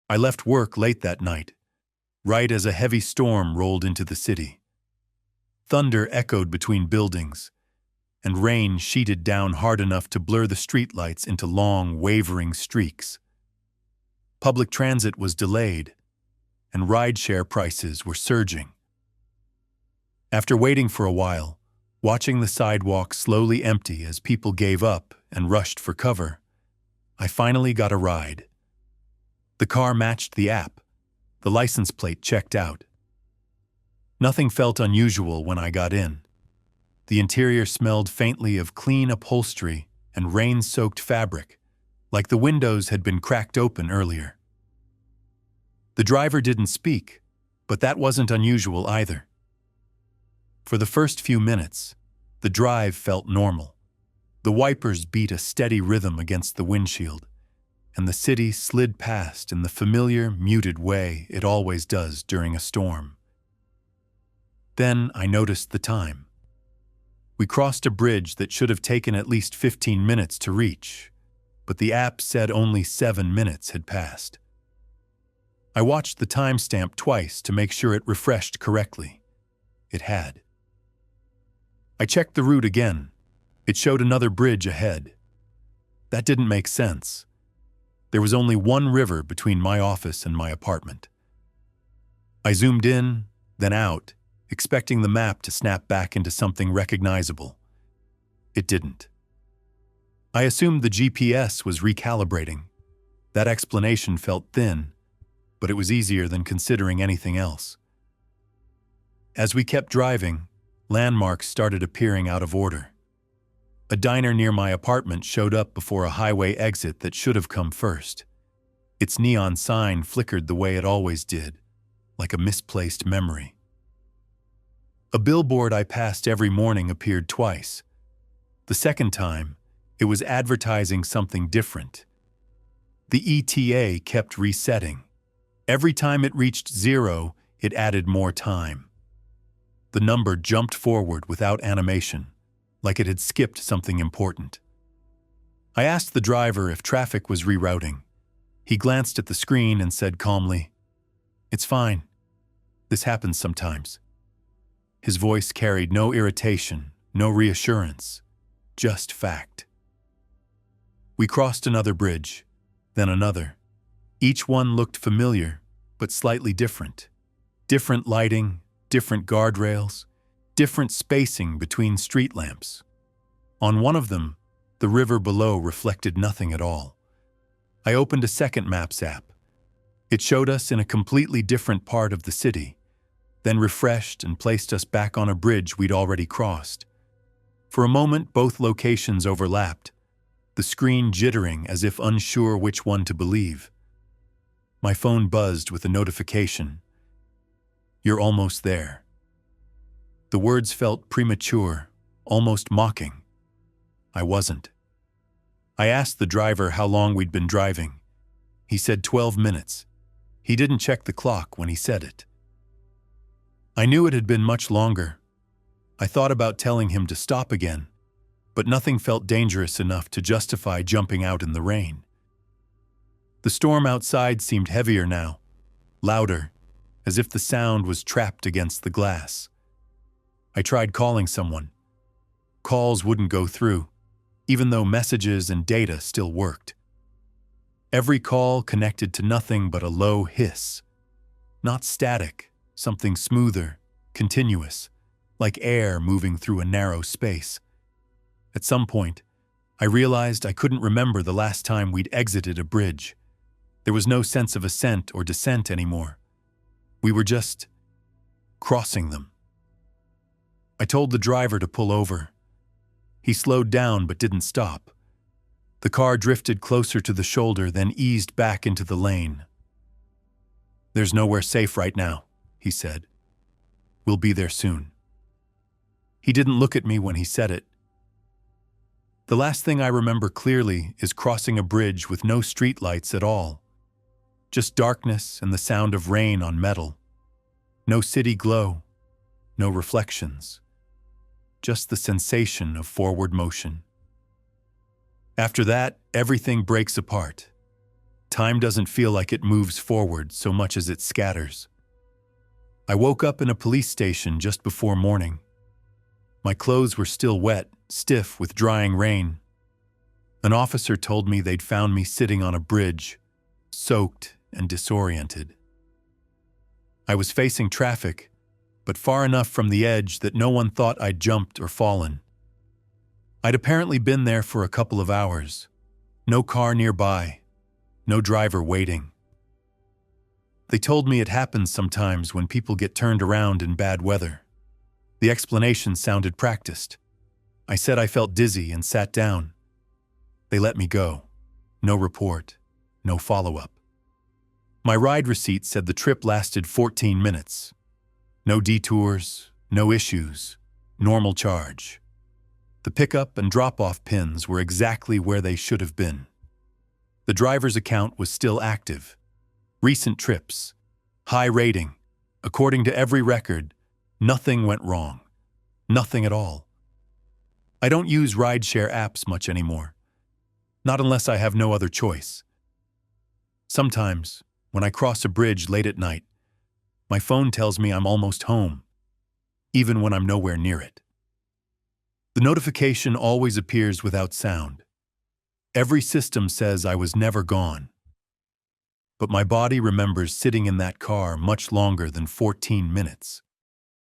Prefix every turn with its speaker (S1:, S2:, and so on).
S1: I left work late that night, right as a heavy storm rolled into the city. Thunder echoed between buildings, and rain sheeted down hard enough to blur the streetlights into long, wavering streaks. Public transit was delayed, and rideshare prices were surging. After waiting for a while, watching the sidewalk slowly empty as people gave up and rushed for cover, I finally got a ride. The car matched the app, the license plate checked out. Nothing felt unusual when I got in. The interior smelled faintly of clean upholstery and rain-soaked fabric, like the windows had been cracked open earlier. The driver didn't speak, but that wasn't unusual either. For the first few minutes, the drive felt normal. The wipers beat a steady rhythm against the windshield, and the city slid past in the familiar, muted way it always does during a storm. Then I noticed the time. We crossed a bridge that should have taken at least 15 minutes to reach, but the app said only 7 minutes had passed. I watched the timestamp twice to make sure it refreshed correctly. It had. I checked the route again. It showed another bridge ahead. That didn't make sense. There was only one river between my office and my apartment. I zoomed in, then out, expecting the map to snap back into something recognizable. It didn't. I assumed the GPS was recalibrating. That explanation felt thin, but it was easier than considering anything else. As we kept driving, landmarks started appearing out of order. A diner near my apartment showed up before a highway exit that should have come first. Its neon sign flickered the way it always did, like a misplaced memory. A billboard I passed every morning appeared twice. The second time, it was advertising something different. The ETA kept resetting. Every time it reached 0, it added more time. The number jumped forward without animation, like it had skipped something important. I asked the driver if traffic was rerouting. He glanced at the screen and said calmly, "It's fine. This happens sometimes." His voice carried no irritation, no reassurance, just fact. We crossed another bridge, then another. Each one looked familiar, but slightly different. Different lighting, different guardrails, different spacing between street lamps. On one of them, the river below reflected nothing at all. I opened a second Maps app. It showed us in a completely different part of the city, then refreshed and placed us back on a bridge we'd already crossed. For a moment, both locations overlapped, the screen jittering as if unsure which one to believe. My phone buzzed with a notification. "You're almost there." The words felt premature, almost mocking. I wasn't. I asked the driver how long we'd been driving. He said 12 minutes. He didn't check the clock when he said it. I knew it had been much longer. I thought about telling him to stop again, but nothing felt dangerous enough to justify jumping out in the rain. The storm outside seemed heavier now, louder, as if the sound was trapped against the glass. I tried calling someone. Calls wouldn't go through, even though messages and data still worked. Every call connected to nothing but a low hiss. Not static, something smoother, continuous, like air moving through a narrow space. At some point, I realized I couldn't remember the last time we'd exited a bridge. There was no sense of ascent or descent anymore. We were just crossing them. I told the driver to pull over. He slowed down but didn't stop. The car drifted closer to the shoulder, then eased back into the lane. "There's nowhere safe right now," he said. "We'll be there soon." He didn't look at me when he said it. The last thing I remember clearly is crossing a bridge with no streetlights at all. Just darkness and the sound of rain on metal. No city glow, no reflections. Just the sensation of forward motion. After that, everything breaks apart. Time doesn't feel like it moves forward so much as it scatters. I woke up in a police station just before morning. My clothes were still wet, stiff with drying rain. An officer told me they'd found me sitting on a bridge, soaked and disoriented. I was facing traffic, but far enough from the edge that no one thought I'd jumped or fallen. I'd apparently been there for a couple of hours. No car nearby, no driver waiting. They told me it happens sometimes when people get turned around in bad weather. The explanation sounded practiced. I said I felt dizzy and sat down. They let me go. No report, no follow-up. My ride receipt said the trip lasted 14 minutes. No detours, no issues, normal charge. The pickup and drop-off pins were exactly where they should have been. The driver's account was still active. Recent trips, high rating. According to every record, nothing went wrong. Nothing at all. I don't use rideshare apps much anymore. Not unless I have no other choice. Sometimes, when I cross a bridge late at night, my phone tells me I'm almost home, even when I'm nowhere near it. The notification always appears without sound. Every system says I was never gone. But my body remembers sitting in that car much longer than 14 minutes.